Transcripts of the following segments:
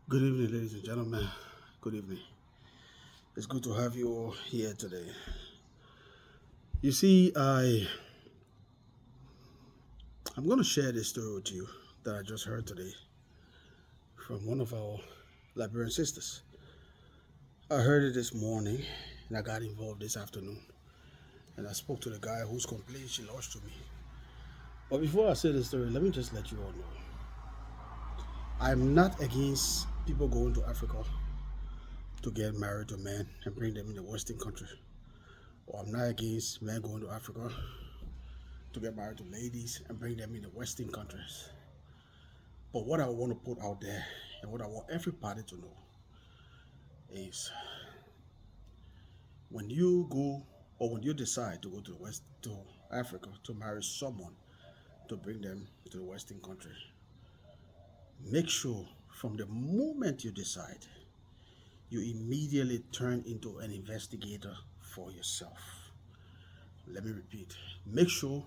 Good evening, ladies and gentlemen. Good evening. It's good to have you all here today. You see, I'm going to share this story with you that I just heard today from one of our Liberian sisters. I heard it this morning, and I got involved this afternoon, and I spoke to the guy whose complaint she lodged to me. But before I say the story, let me just let you all know I'm not against people going to Africa to get married to men and bring them in the Western country, or I'm not against men going to Africa to get married to ladies and bring them in the Western countries. But what I want to put out there and what I want everybody to know is when you go or when you decide to go to the West to Africa to marry someone to bring them to the Western country, make sure from the moment you decide, you immediately turn into an investigator for yourself. Let me repeat. Make sure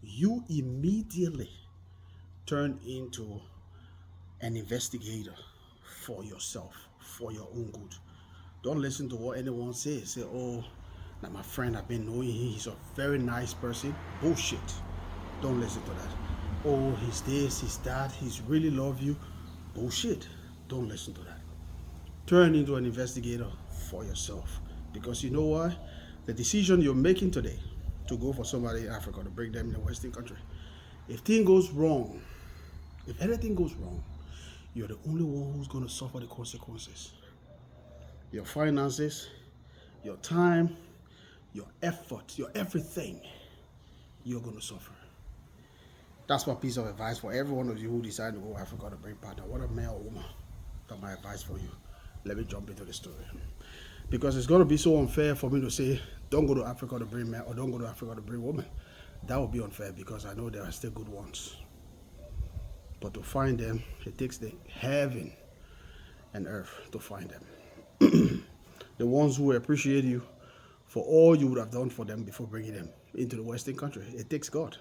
you immediately turn into an investigator for yourself, for your own good. Don't listen to what anyone says. Say, oh, now my friend, I've been knowing him. He's a very nice person. Bullshit. Don't listen to that. Oh, he's this, he's that. He's really love you. Bullshit. Don't listen to that. Turn into an investigator for yourself. Because you know why? The decision you're making today to go for somebody in Africa to bring them in the Western country, if thing goes wrong, if anything goes wrong, you're the only one who's going to suffer the consequences. Your finances, your time, your effort, your everything, you're going to suffer. That's my piece of advice for every one of you who decide to go to Africa to bring partner, whether man or woman. That's my advice for you. Let me jump into the story. Because it's going to be so unfair for me to say, don't go to Africa to bring men or don't go to Africa to bring women. That would be unfair because I know there are still good ones. But to find them, it takes the heaven and earth to find them. The ones who appreciate you for all you would have done for them before bringing them into the Western country. It takes God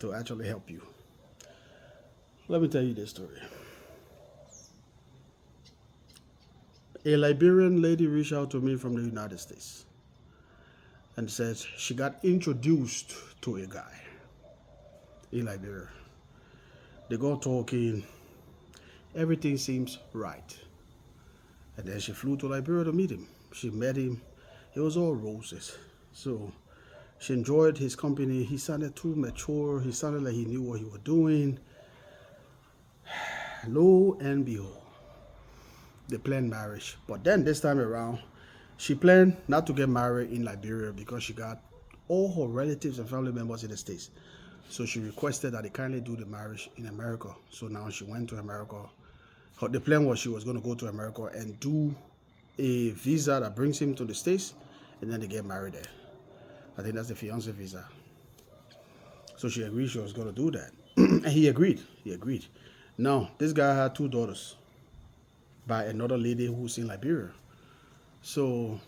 to actually help you. Let me tell you this story. A Liberian lady reached out to me from the United States and said she got introduced to a guy in Liberia. They got talking, everything seems right. And then she flew to Liberia to meet him. She met him, it was all roses. So she enjoyed his company. He sounded too mature. He sounded like he knew what he was doing. Lo and behold, they planned marriage. But then this time around, she planned not to get married in Liberia because she got all her relatives and family members in the States. So she requested that they kindly do the marriage in America. So now she went to America. The plan was she was going to go to America and do a visa that brings him to the States, and then they get married there. I think that's the fiance visa. So she agreed she was going to do that. And he agreed. He agreed. Now, this guy had two daughters by another lady who's in Liberia. So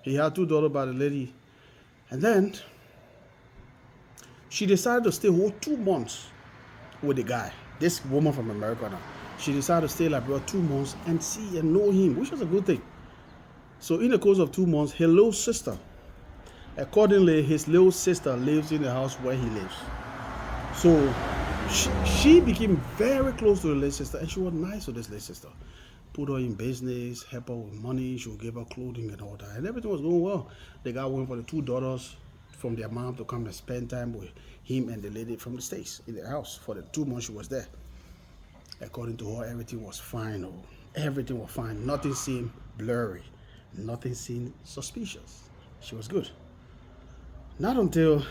he had two daughters by the lady. And then she decided to stay whole 2 months with the guy. This woman from America now. She decided to stay in Liberia 2 months and see and know him, which was a good thing. So in the course of 2 months, her little sister, accordingly, his little sister lives in the house where he lives. So she became very close to the little sister, and she was nice to this little sister. Put her in business, help her with money, she would give her clothing and all that. And everything was going well. The guy went for the two daughters from their mom to come and spend time with him and the lady from the States in their house for the 2 months she was there. According to her, everything was fine. Oh, everything was fine. Nothing seemed blurry. Nothing seemed suspicious. She was good. Not until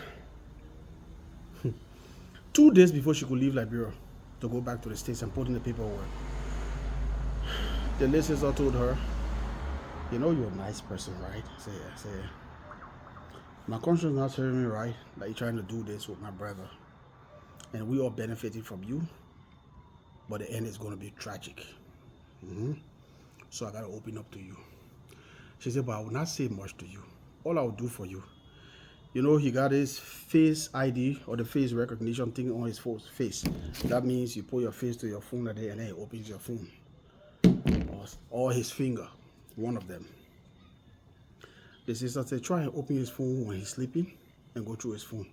2 days before she could leave Liberia to go back to the States and put in the paperwork, the listener told her, you know you're a nice person, right? Say yeah, say yeah. My conscience not telling me right that you're trying to do this with my brother. And we all benefiting from you, but the end is going to be tragic. So I got to open up to you. She said, but I will not say much to you. All I will do for you, you know, he got his face ID or the face recognition thing on his face. That means you put your face to your phone and then it opens your phone. or his finger, one of them. The sister said, try and open his phone when he's sleeping and go through his phone.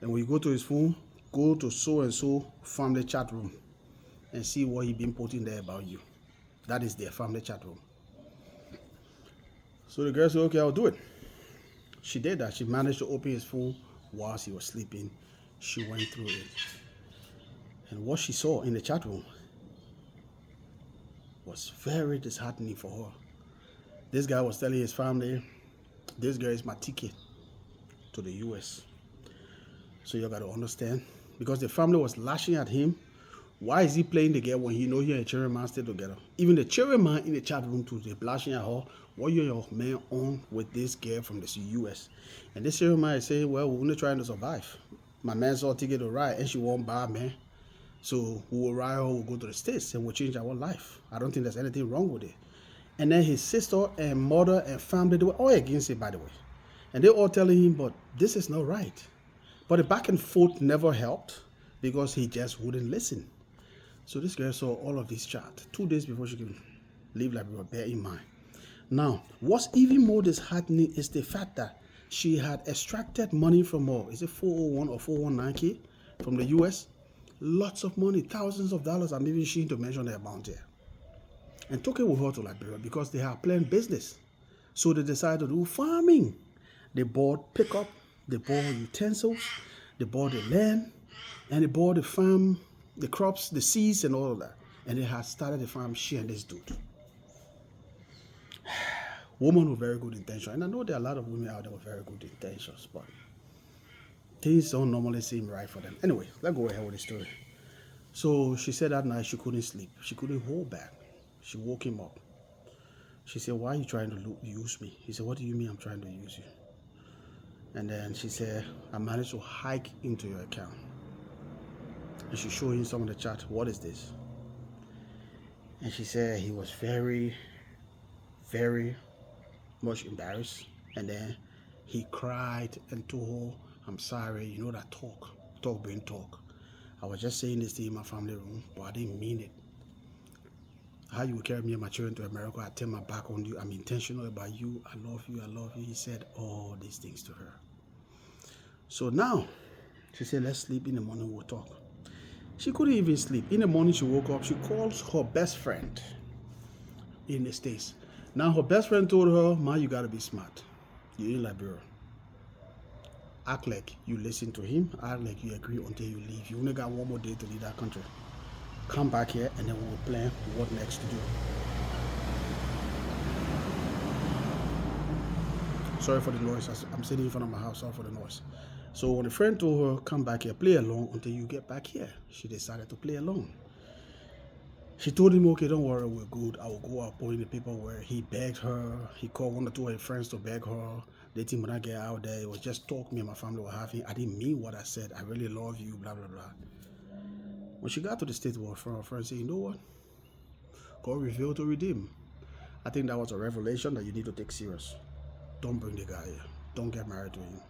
And when you go to his phone, go to so-and-so family chat room and see what he been putting there about you. That is their family chat room. So the girl said, okay, I'll do it. She did that. She managed to open his phone whilst he was sleeping. She went through it. And what she saw in the chat room was very disheartening for her. This guy was telling his family, this girl is my ticket to the US. So you got to understand, because the family was lashing at him. Why is he playing the girl when he know he and the children man stay together? Even the children man in the chat room too, they blushing at her. What you and your man on with this girl from the US? And this children man is saying, well, we're only trying to survive. My man saw a ticket to ride and she won't buy, man. So we will ride her, we'll go to the States and we'll change our life. I don't think there's anything wrong with it. And then his sister and mother and family, they were all against it, by the way. And they all telling him, but this is not right. But the back and forth never helped because he just wouldn't listen. So this girl saw all of this chat 2 days before she could leave Liberia, bear in mind. Now, what's even more disheartening is the fact that she had extracted money from her, is it 401 or 419K from the US? Lots of money, thousands of dollars. I'm even ashamed to mention the amount here. And took it with her to Liberia because they have planned business. So they decided to do farming. They bought pickup, they bought utensils, they bought the land, and they bought the farm, the crops, the seeds, and all of that. And they had started the farm, she and this dude. Woman with very good intention. And I know there are a lot of women out there with very good intentions, but things don't normally seem right for them. Anyway, let's go ahead with the story. So she said that night she couldn't sleep. She couldn't hold back. She woke him up. She said, why are you trying to use me? He said, what do you mean I'm trying to use you? And then she said, I managed to hack into your account. And she showed him some of the chat. What is this? And she said he was very, very much embarrassed. And then he cried and told her, I'm sorry, you know that talk being talk. I was just saying this to you in my family room, but I didn't mean it. How you will carry me and my children to America, I turn my back on you, I'm intentional about you, I love you, I love you. He said all these things to her. So now, she said, let's sleep, in the morning we'll talk. She couldn't even sleep. In the morning she woke up, she calls her best friend in the States. Now her best friend told her, man, you gotta be smart. You're in Liberia. Act like you listen to him, act like you agree until you leave. You only got one more day to leave that country. Come back here and then we'll plan what next to do. Sorry for the noise. I'm sitting in front of my house. Sorry for the noise. So when the friend told her, come back here, play along until you get back here, she decided to play along. She told him, okay, don't worry, we're good. I will go out, put in the paperwork. He begged her. He called one or two of his friends to beg her. They think when I get out there, it was just talk me and my family were having. I didn't mean what I said. I really love you, blah, blah, blah. When she got to the States, her friend said, you know what? God revealed to redeem. I think that was a revelation that you need to take serious. Don't bring the guy here. Don't get married to him.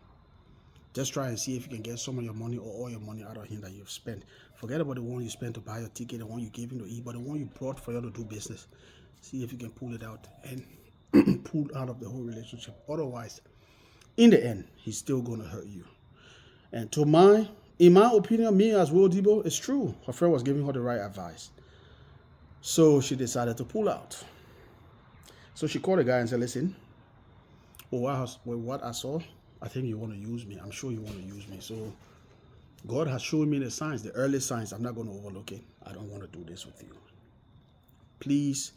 Just try and see if you can get some of your money or all your money out of him that you've spent. Forget about the one you spent to buy your ticket, the one you gave him to eat, but the one you brought for you to do business. See if you can pull it out and pull out of the whole relationship. Otherwise, in the end, he's still going to hurt you. And in my opinion, me as Will Debo, it's true. Her friend was giving her the right advice. So she decided to pull out. So she called the guy and said, listen, with what I saw, I think you want to use me. I'm sure you want to use me. So God has shown me the signs, the early signs. I'm not going to overlook it. I don't want to do this with you. Please,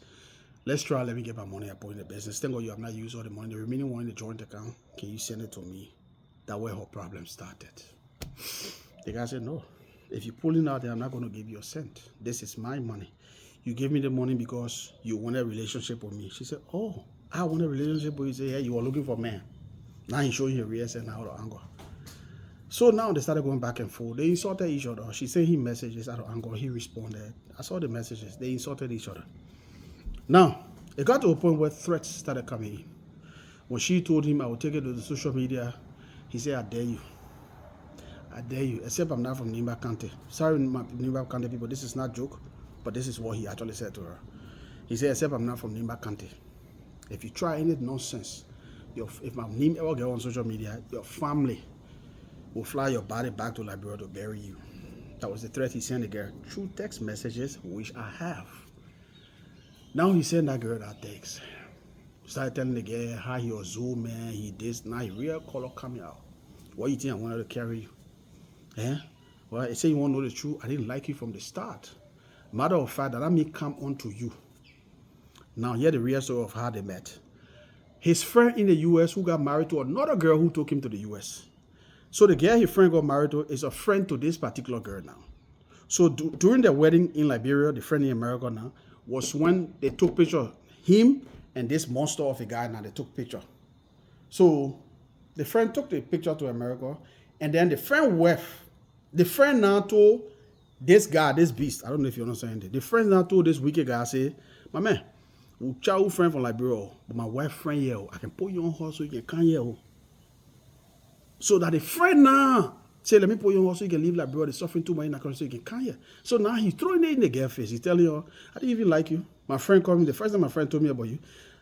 let's try. Let me get my money. I put in the business. Thank God you have not used all the money. The remaining one in the joint account, can you send it to me? That way her problem started. The guy said, no. If you're pulling out there, I'm not going to give you a cent. This is my money. You gave me the money because you want a relationship with me. She said, oh, I want a relationship with you. He said, yeah, you are looking for a man. Now he's showing you real and out of anger. So now they started going back and forth. They insulted each other. She sent him messages out of anger. He responded. I saw the messages. They insulted each other. Now, it got to a point where threats started coming in. When she told him I would take it to the social media, he said, I dare you. I dare you, except I'm not from Nimba County. Sorry, my Nimba County people, this is not a joke, but this is what he actually said to her. He said, except I'm not from Nimba County. If you try any nonsense, if my name ever get on social media, your family will fly your body back to Liberia to bury you. That was the threat he sent the girl through text messages, which I have. Now he sent that girl that text. Started telling the girl how he was Zoom, man, he this, now he real color coming out. What you think I wanted to carry you? Eh? Well, I say you want to know the truth. I didn't like you from the start. Matter of fact, that I may come on to you. Now, hear the real story of how they met. His friend in the US who got married to another girl who took him to the US. So the girl his friend got married to is a friend to this particular girl now. So during their wedding in Liberia, the friend in America now, was when they took picture, him and this monster of a guy now, they took picture. So the friend took the picture to America, and then the friend left. The friend now told this guy, this beast, I don't know if you understand it. The friend now told this wicked guy, say, my man, we'll child friend from Liberia, but my wife friend here, I can put you on horse so you can come here. So that the friend now say, let me put you on horse so you can live Liberia, they're suffering too much in the country so you can come here. So now he's throwing it in the girl face. He's telling her, I didn't even like you. My friend called me, the first time my friend told me about you,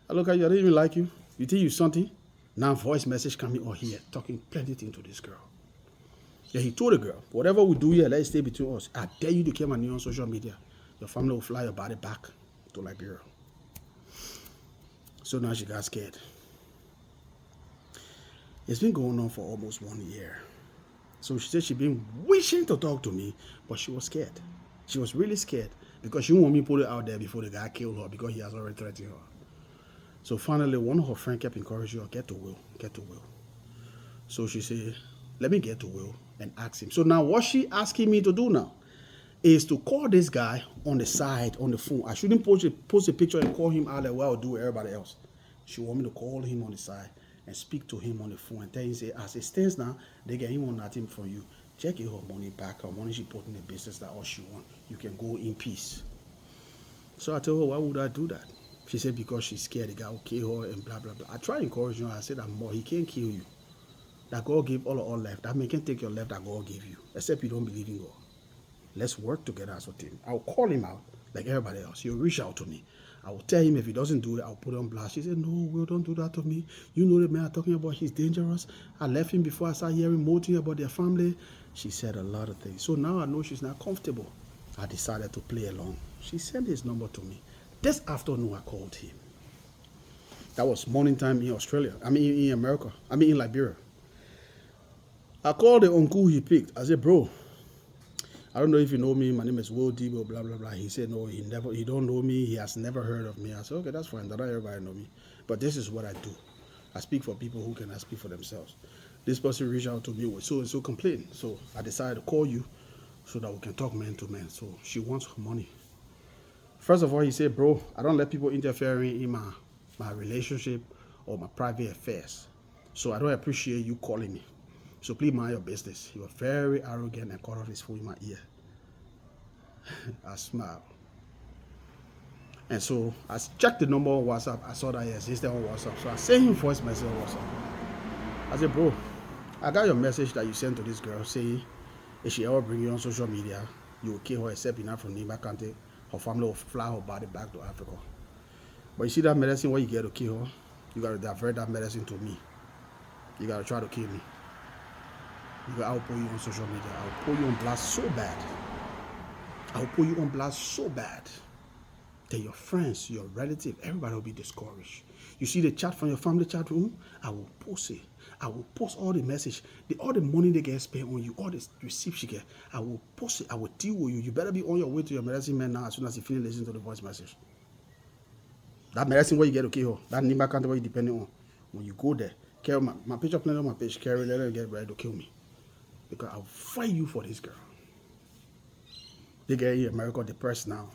I look at you, I didn't even like you. You think you something? Now voice message coming on here, talking plenty things to this girl. Yeah, he told the girl, whatever we do here, let it stay between us. I dare you to come on social media. Your family will fly your body back to Liberia. So now she got scared. It's been going on for almost 1 year. So she said she'd been wishing to talk to me, but she was scared. She was really scared because she didn't want me to put it out there before the guy killed her because he has already threatened her. So finally, one of her friends kept encouraging her, get to Will, get to Will. So she said, let me get to Will and ask him. So now what she asking me to do now is to call this guy on the side, on the phone. I shouldn't post a picture and call him out like what I'll do with everybody else. She want me to call him on the side and speak to him on the phone and tell him, say, as it stands now, they get him on nothing from you. Check her money back, her money she put in the business, that all she want. You can go in peace. So I told her, why would I do that? She said, because she's scared the guy will kill her and blah, blah, blah. I tried encouraging her. I said, more, he can't kill you. That God gave all left. That man can take your left that God gave you, except you don't believe in God. Let's work together as a team. I'll call him out like everybody else. He'll reach out to me. I will tell him if he doesn't do it, I'll put it on blast. She said, no, Will, don't do that to me. You know the man I'm talking about, he's dangerous. I left him before I started hearing more things about their family. She said a lot of things. So now I know she's not comfortable. I decided to play along. She sent his number to me. This afternoon, I called him. That was morning time in Australia. I mean, in America. I mean, in Liberia. I called the uncle he picked. I said, bro, I don't know if you know me. My name is Will Debo, blah, blah, blah. He said, no, he don't know me. He has never heard of me. I said, okay, that's fine. Not everybody know me. But this is what I do. I speak for people who cannot speak for themselves. This person reached out to me with so complaint. So I decided to call you so that we can talk man to man. So she wants her money. First of all, he said, bro, I don't let people interfering in my relationship or my private affairs. So I don't appreciate you calling me. So please mind your business. He was very arrogant and cut off his phone in my ear. I smiled. And so I checked the number on WhatsApp. I saw that he existed on WhatsApp. So I sent him voice message on WhatsApp. I said, bro, I got your message that you sent to this girl saying if she ever bring you on social media, you will kill her except you're not from Nimba County. Her family will fly her body back to Africa. But you see that medicine, what you get to kill her, you got to divert that medicine to me. You got to try to kill me. I'll put you on social media. I'll put you on blast so bad. I'll put you on blast so bad that your friends, your relatives, everybody will be discouraged. You see the chat from your family chat room? I will post it. I will post all the message, all the money they get spent on you, all the receipts you get. I will post it. I will deal with you. You better be on your way to your medicine man now as soon as you finish listening to the voice message. That medicine where you get to kill her, that Nimba County where you depending on. When you go there, carry my picture plenty on my page, carry, let her get ready to kill me. Because I'll fight you for this girl. They get in America depressed now.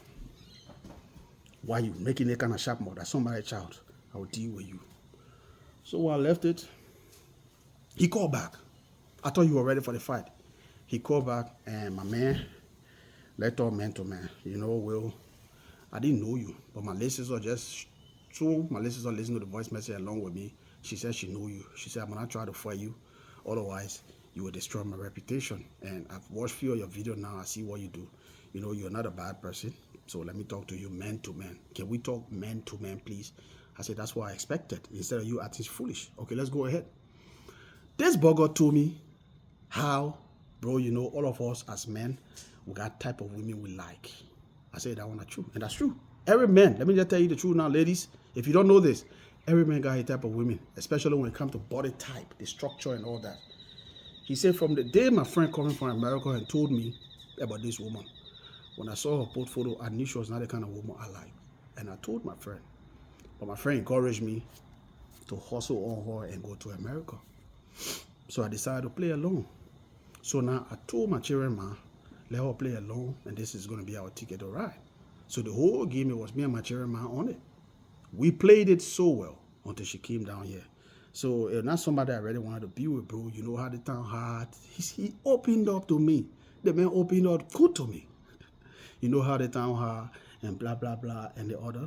Why you making that kind of sharp mouth? That's somebody's child. I will deal with you. So when I left it, he called back. I thought you were ready for the fight. He called back and my man, let's talk man to man. You know, Will, I didn't know you, but my listeners just so my listeners listening to the voice message along with me. She said she knew you. She said, I'm gonna try to fight you. Otherwise, you will destroy my reputation. And I've watched few of your videos now. I see what you do. You know, you're not a bad person. So let me talk to you man to man. Can we talk man to man, please? I said, that's what I expected. Instead of you acting foolish. Okay, let's go ahead. This bugger told me how, bro, you know, all of us as men, we got type of women we like. I said that one is true. And that's true. Every man, let me just tell you the truth now, ladies. If you don't know this, every man got a type of women, especially when it comes to body type, the structure and all that. He said from the day my friend coming from America and told me about this woman, when I saw her portfolio, I knew she was not the kind of woman I like. And I told my friend. But my friend encouraged me to hustle on her and go to America. So I decided to play alone. So now I told my children, ma, let her play alone, and this is going to be our ticket to ride. So the whole game, it was me and my children, ma, on it. We played it so well until she came down here. So it's not somebody I really wanted to be with, bro. You know how the town hard. He opened up to me. The man opened up good to me. You know how the town hard and blah, blah, blah, and the other.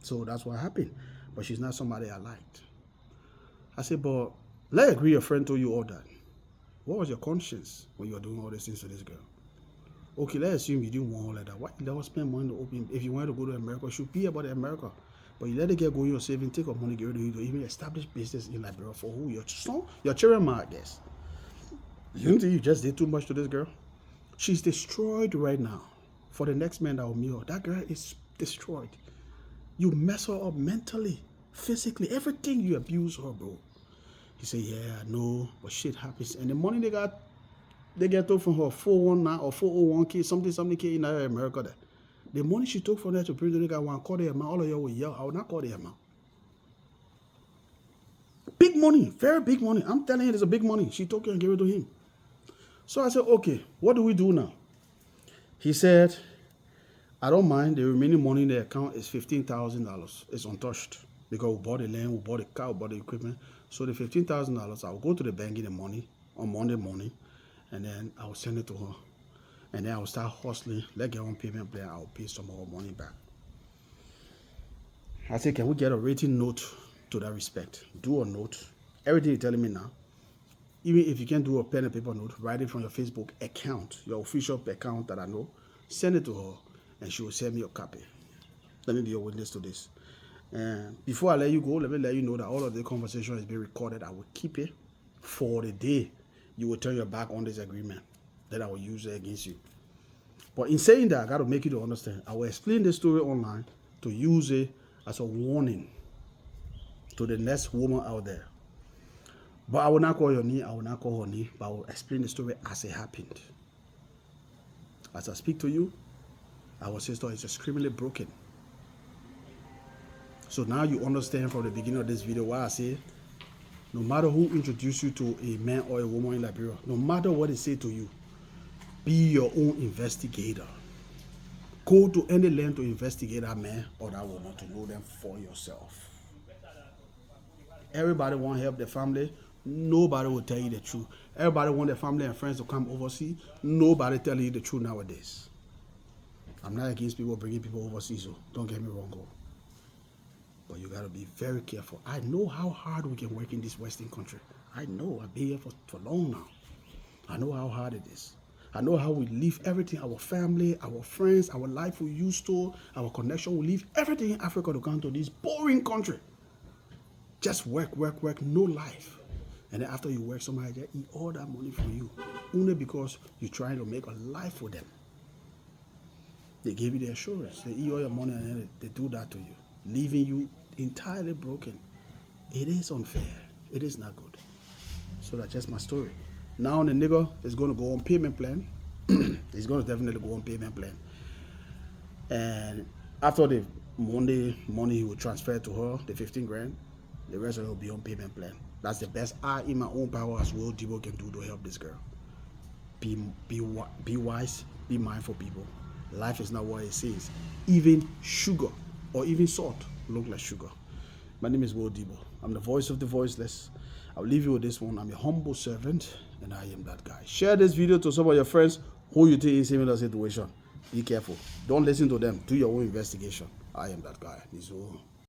So that's what happened. But she's not somebody I liked. I said, but let's agree your friend told you all that. What was your conscience when you were doing all these things to this girl? Okay, let's assume you didn't want all of that. Why did you spend money to open? If you wanted to go to America, it should be about America. But you let it get going, you're saving, take up money, get rid of you to even establish business in Liberia for who? Your son? Your children, ma, I guess. You don't think you just did too much to this girl? She's destroyed right now. For the next man that will meet her, that girl is destroyed. You mess her up mentally, physically, everything. You abuse her, bro. He said, yeah, I know, but shit happens. And the money they get took from her, 419 or 401k, something K in America there. The money she took from there to bring the nigga one call the amount, all of you will yell, I will not call the amount. Big money, very big money. I'm telling you, there's a big money. She took it and gave it to him. So I said, okay, what do we do now? He said, I don't mind. The remaining money in the account is $15,000. It's untouched because we bought the land, we bought the car, we bought the equipment. So the $15,000, I'll go to the bank in the morning, on Monday morning, and then I'll send it to her. And then I'll start hustling, let get on payment plan, I'll pay some of her money back. I said, can we get a written note to that respect? Do a note. Everything you're telling me now, even if you can't do a pen and paper note, write it from your Facebook account, your official account that I know, send it to her, and she will send me a copy. Let me be a witness to this. And before I let you go, let me let you know that all of the conversation is being recorded. I will keep it for the day you will turn your back on this agreement. Then I will use it against you. But in saying that, I got to make you to understand. I will explain this story online to use it as a warning to the next woman out there. But I will not call your name, I will not call her name, but I will explain the story as it happened. As I speak to you, our sister is extremely broken. So now you understand from the beginning of this video why I say, no matter who introduced you to a man or a woman in Liberia, no matter what they say to you, be your own investigator. Go to any land to investigate that man or that woman to know them for yourself. Everybody want to help their family. Nobody will tell you the truth. Everybody want their family and friends to come overseas. Nobody telling you the truth nowadays. I'm not against people bringing people overseas, so don't get me wrong. But you got to be very careful. I know how hard we can work in this Western country. I know. I've been here for long now. I know how hard it is. I know how we leave everything, our family, our friends, our life we used to, our connection, we leave everything in Africa to come to this boring country. Just work, no life. And then after you work, somebody just eat all that money from you. Only because you're trying to make a life for them. They give you the assurance. They eat all your money and then they do that to you, leaving you entirely broken. It is unfair. It is not good. So that's just my story. Now the nigga is going to go on payment plan. He's going to definitely go on payment plan. And after the Monday money he will transfer to her, the 15 grand, the rest of it will be on payment plan. That's the best I, in my own power as well, Debo can do to help this girl. Be wise, be mindful, people. Life is not what it says. Even sugar or even salt look like sugar. My name is Will Debo. I'm the voice of the voiceless. I'll leave you with this one. I'm a humble servant, and I am that guy. Share this video to some of your friends who you think is in a similar situation. Be careful. Don't listen to them. Do your own investigation. I am that guy. Nizo.